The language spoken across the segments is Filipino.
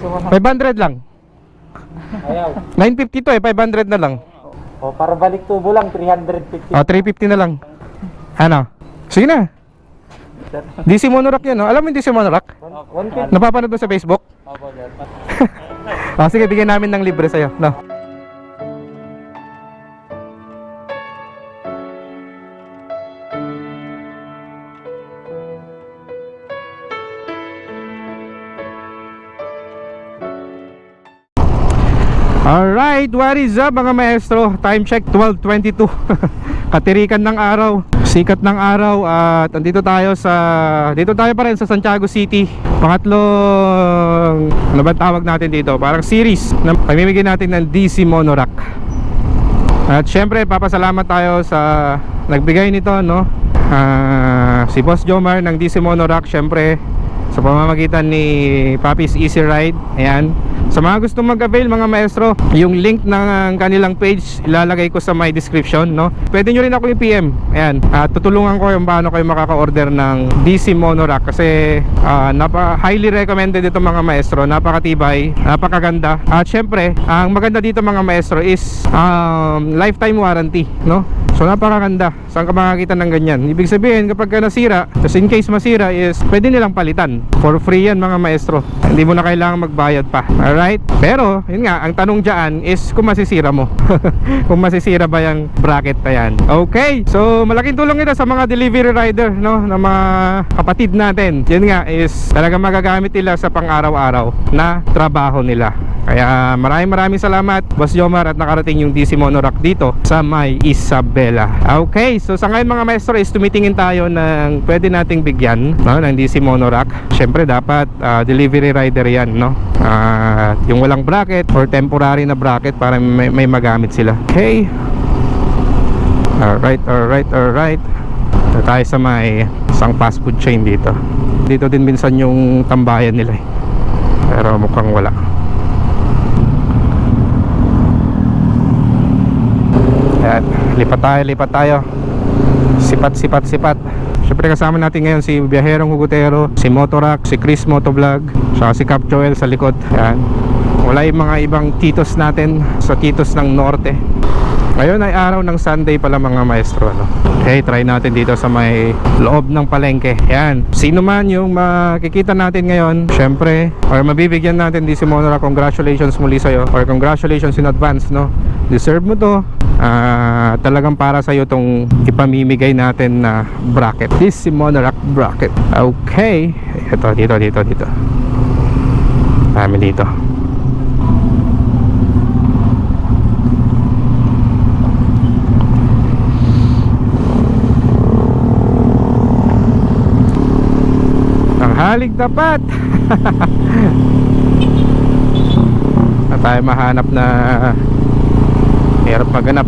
500 lang. Ayaw. 950 to eh, 500 na lang. O, para balik tubo lang, 350. O, 350 na lang. Ano? Sige na. DC Monorack yan, no? Alam mo yung DC Monorack? 150. Napapanood mo sa Facebook? Opo, sir. O, sige, bigyan namin ng libre sa'yo, no? Alright, what is up mga maestro? Time check 12:22. Katirikan ng araw, sikat ng araw at dito tayo pa rin sa Santiago City. Pangatlong ano ba tawag natin dito? Parang series na pamimigay natin ng DC Monorack. At syempre papasalamat tayo sa nagbigay nito, no? Si Boss Jomar ng DC Monorack, syempre sa pamamagitan ni Papi's Easy Ride. Ayan. Sa mga gusto mag-avail mga maestro, yung link ng kanilang page ilalagay ko sa my description, no? Pwede nyo rin ako i-PM. Ayan. Tutulungan ko yung paano kayo makaka-order ng DC Monorack kasi highly recommended ito mga maestro. Napakatibay, napakaganda. At syempre, ang maganda dito mga maestro is lifetime warranty, no? So napakaganda. Saan ka makakita ng ganyan? Ibig sabihin kapag nasira, just in case masira is pwede nilang palitan. For free yan mga maestro. Hindi mo na kailangan magbayad pa. Alright? Pero, yun nga, ang tanong dyan is kung masisira mo. Kung masisira ba yung bracket pa yan. Okay, so malaking tulong ito sa mga delivery rider, no? Na mga kapatid natin. Yun nga is talagang magagamit nila sa pang-araw-araw na trabaho nila. Kaya maraming salamat Boss Jomar at nakarating yung DC Monorack dito sa May Isabela. Okay, so sa ngayon mga maestro is tumitingin tayo ng pwede nating bigyan, no, ng DC Monorack. Syempre dapat delivery rider yan, no? Yung walang bracket or temporary na bracket para may magamit sila. Okay. Alright. Ito tayo sa may isang fast food chain dito. Dito din minsan yung tambayan nila eh. Pero mukhang wala. Ayan, lipat tayo. Sipat. Siyempre kasama natin ngayon si Biyaherong Hugotero, si Motorack, si Chris Motovlog, saka si Cap Joel sa likod. Ayan. Wala yung mga ibang titos natin sa titos ng Norte. Ngayon ay araw ng Sunday pala mga maestro, no? Okay, try natin dito sa may loob ng palengke. Ayan, sino man yung makikita natin ngayon, syempre, or mabibigyan natin DC Monorack, congratulations muli sa'yo, or congratulations in advance, no? Deserve mo to. Talagang para sa'yo tong ipamimigay natin na bracket, DC Monorack bracket. Okay, ito, dito kami dito. Halig tapat. Na tayo mahanap na hirap maganap.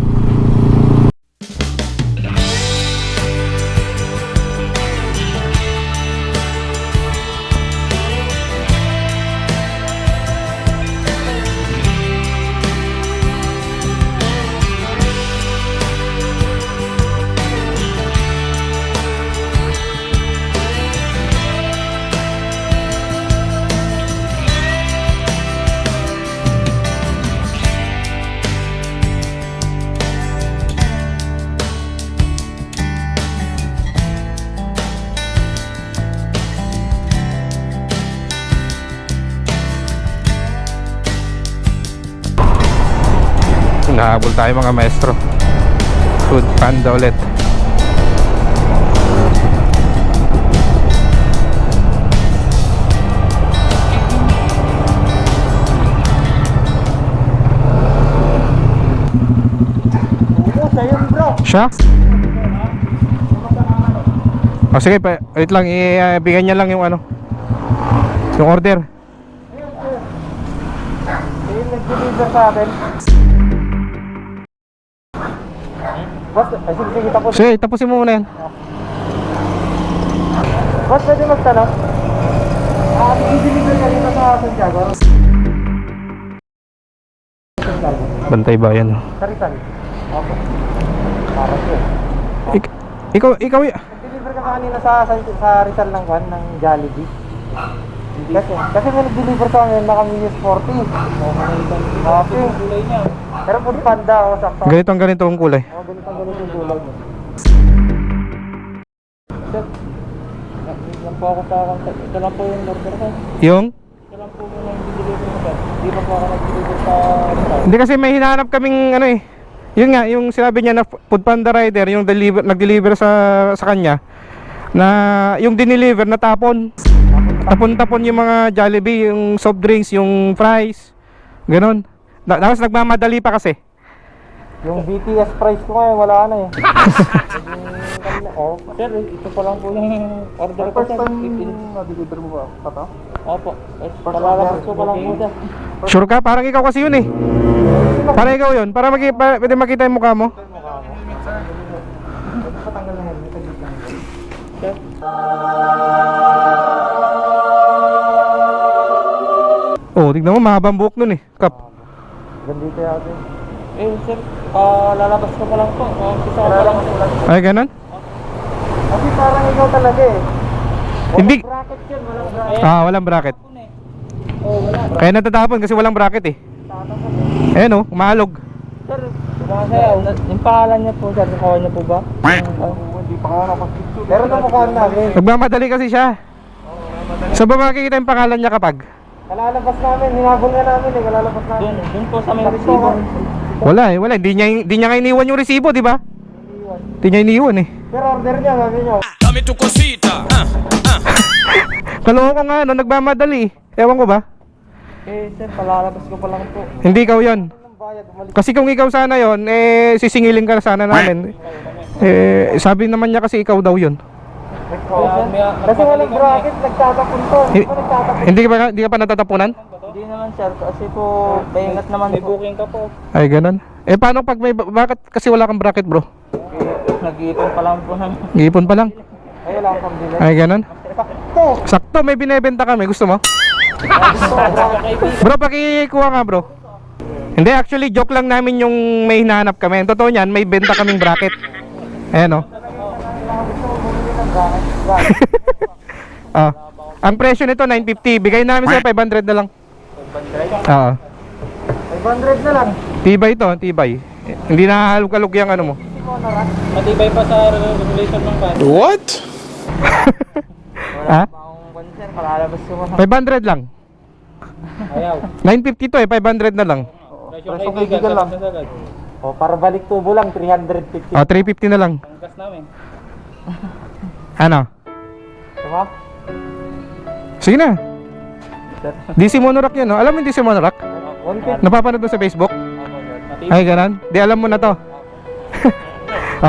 Nahabol tayo mga maestro. Food Panda ulit. Siya? O sige, wait lang, ibigay niya lang yung ano, yung order. Nag-deliver sa atin. Boss, sige, tapos. Sige, tapusin mo muna yan. Boss, pwede magtanong? Nag-deliver kanina sa Santiago? Bantay Bayan. Saritan. Okay. Para siya. Ikaw Nag-deliver ka kanina sa Rizal ng Juan, ng Jollibee. Kasi may nag-deliver sa amin, naka-minus 40. Okay. Pero food panda, sakto. Ganito ang kulay. Ganito yung kulay. Sir, lang po ako pa-contact. Ito lang po yung order ko. Yung? Ito lang po yung nag-deliver ko, sir. Hindi pa po ako nag-deliver sa... Hindi kasi may hinahanap kaming ano eh. Yun nga, yung sinabi niya na food panda rider, yung nag-deliver sa kanya, na yung dineliver na tapon. Tapon-tapon yung mga Jollibee, yung soft drinks, yung fries. Ganon. Tapos nagmamadali pa kasi. Yung BTS price ko ngayon, wala na eh. Oh, sir, ito pa lang po yung order ko, sir. Na-deliver mo ba? Pata? Opo. Palalabas ko pa lang po, sir. Sure ka? Parang ikaw kasi yun eh. Parang ikaw yun. Para pwede makita yung mukha mo. Patanggal na helmet. Sir? Oh, tignan mo, mahabang buhok nun eh. Kap. Gandito natin. Sir, lalabas ko pa lang po. Isa ko pa lang. Ay, ganon? Kasi parang ikaw talaga eh. Hindi. Bracket yun, walang bracket. Walang bracket. Oh, wala. Kaya natatapon kasi walang bracket eh. Ayan oh, umahalog. Sir, yung pangalan niya po, sir, nakuha niya po ba? Hindi pa nga nakapicture. Pero namukhaan namin. Nagmamadali kasi siya. So ba makikita yung pangalan niya kapag? Kalalabas namin, hinabol nga namin eh, kalalabas namin. Doon po sa may resibo. Wala eh, wala. Hindi niya nga iniwan yung resibo, di ba? Hindi niya iniwan eh. Pero order niya, sabi niyo. Dame tu cosita. Kaloko nga, no, nagmamadali. Ewan ko ba? Sir, palalabas ko pa lang po. Hindi ikaw yon. Anong bayad, umalis. Kasi kung ikaw sana yon, sisingilin ka na sana namin. Sabi naman niya kasi ikaw daw yon. Kasi walang bracket, nagtatapon to. Eh, Ano nagtatapon? Hindi ka pa natatapunan? Hindi naman, sir, kasi po, paingat naman po. May booking ka po. Ay, ganun. Paano pag bakit kasi wala kang bracket, bro? Nag-iipon pa lang po namin. Ipon pa lang. Ay, wala akong pambili. Ay, ganun. Sakto! Sakto, may binebenta kami. Gusto mo? Bro, pakikuha nga, bro. Hindi, actually, joke lang namin yung may hinahanap kami. Totoo niyan, may benta kaming bracket. Ayan, oh. Ang presyo nito, 950. Bigay namin sa 500 na lang. 500? Oo. 500 na lang. Tibay to, tibay. Hindi nahahalog-halog yung ano mo. Matibay pa sa regulation ng ban. What? Ha? Akong concern, palalabas ko pa. 500 lang. Ayaw. 950 to 500 na lang. Presyo kaibigan lang. O, para balik tubo lang, 350. 350 na lang. Angkas namin. Ano? Diba? Sige na. DC Monorack yun, no? Alam mo yung DC Monorack? 150. Napapanood mo sa Facebook? Ay, ganun? Di alam mo na to.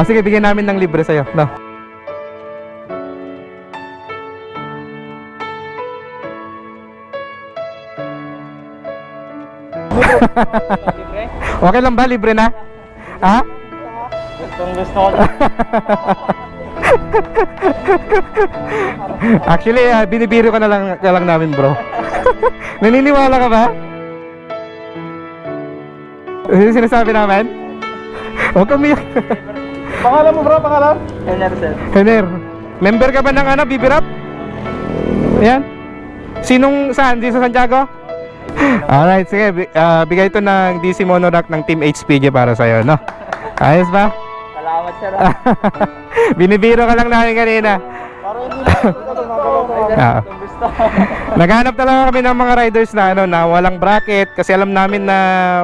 Sige, bigyan namin ng libre sa'yo. No? Okay lang ba? Libre na? Ha? Gusto ko lang. Actually, binibiro ka lang namin, bro. Naniniwala ka ba? Yung sinasabi namin? Huwag kang umiyak. Pangalan mo, bro, pangalan? Henner, sir. Henner, member ka ba ng Bibirap? Ayan. Saan? Dito sa Santiago? Alright, sige. Bigay ito ng DC Monorack ng Team HPG para sa'yo, no? Ayos ba? Salamat, sir. Binibiro ka lang namin kanina. Para hindi na gusto. Naghanap talaga kami ng mga riders na na walang bracket kasi alam namin na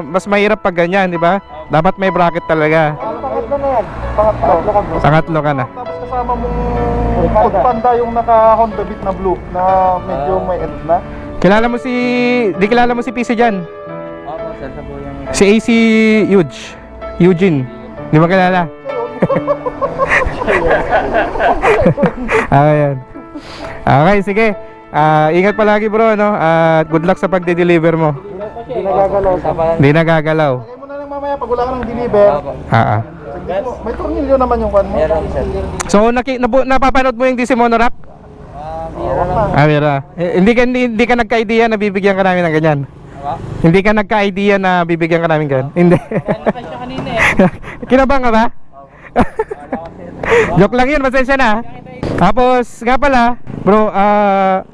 mas mahirap pag ganyan, di ba? Dapat may bracket talaga. Pangatlo na yan. Pangatlo ka, bro. Pangatlo ka na. Tapos kasama mong Food Panda yung naka Honda Beat na blue na medyo may end na. Kilala mo si PC dyan? Opo, sir, sa po yung... Si AC Eugene. Di ba kilala? Ayan. Okay, sige. Ingat palagi, bro, no? At good luck sa pagde-deliver mo. Hindi nagagalaw. Hindi nagagalaw. Lagay mo na lang mamaya pag wala ka ng deliver. May tornilyo naman yung kan mo. Meron, sir. So, napapanood mo yung DC Monorack? Bira lang. Mira. Hindi ka nagka-idea na bibigyan ka namin ng ganyan. Hindi ka nagka-idea na bibigyan ka namin ganyan. Hindi. Nakasya kanina eh. Kinabang ka ba? Joke lang yun, pasensya na. Tapos, nga pala, bro,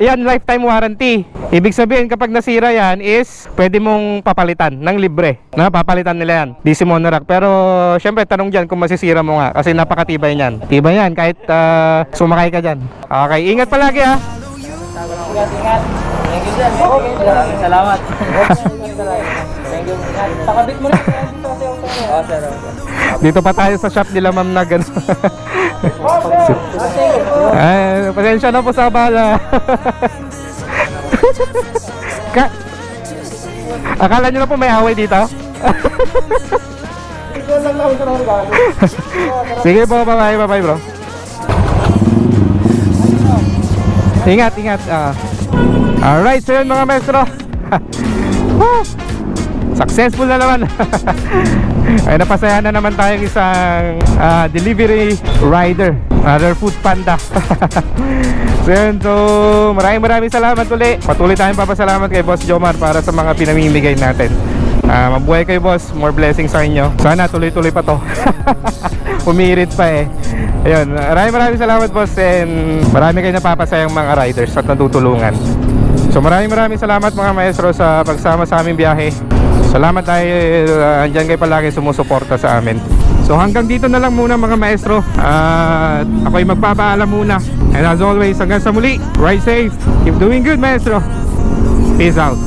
yan, lifetime warranty. Ibig sabihin, kapag nasira yan is, pwede mong papalitan ng libre. Na, papalitan nila yan. DC Monorack. Pero, syempre, tanong dyan kung masisira mo nga. Kasi napakatibay niyan. Tibay yan, kahit sumakay ka dyan. Okay, ingat palagi ha. Ingat, ingat. Thank you, sir. Maraming salamat. Thank you. Ingat. Pakabit mo na. Oo, sir. Dito pa tayo sa shop nila, ma'am, na gano'n. Ay, pasensya na po sa abala. Akala nyo na po may away dito? Sige po, bye bye bro. Ingat, ingat. Alright, so yun mga maestro. Woo! Successful na naman. Ay, napasaya na naman tayong isang delivery rider, other food panda. So yun, so maraming salamat ulit. Patuloy tayong papasalamat kay Boss Jomar para sa mga pinamimigay natin. Mabuhay kayo, boss. More blessings sa inyo. Sana tuloy-tuloy pa to. Umirit pa eh. Ayun, maraming salamat, boss. And marami kayo napapasayang mga riders at natutulungan. So maraming salamat mga maestro sa pagsama sa aming biyahe. Salamat dahil andyan kayo palagi sumusuporta sa amin. So hanggang dito na lang muna mga maestro. At ako'y magpapaalam muna. And as always, hanggang sa muli, ride safe. Keep doing good, maestro. Peace out.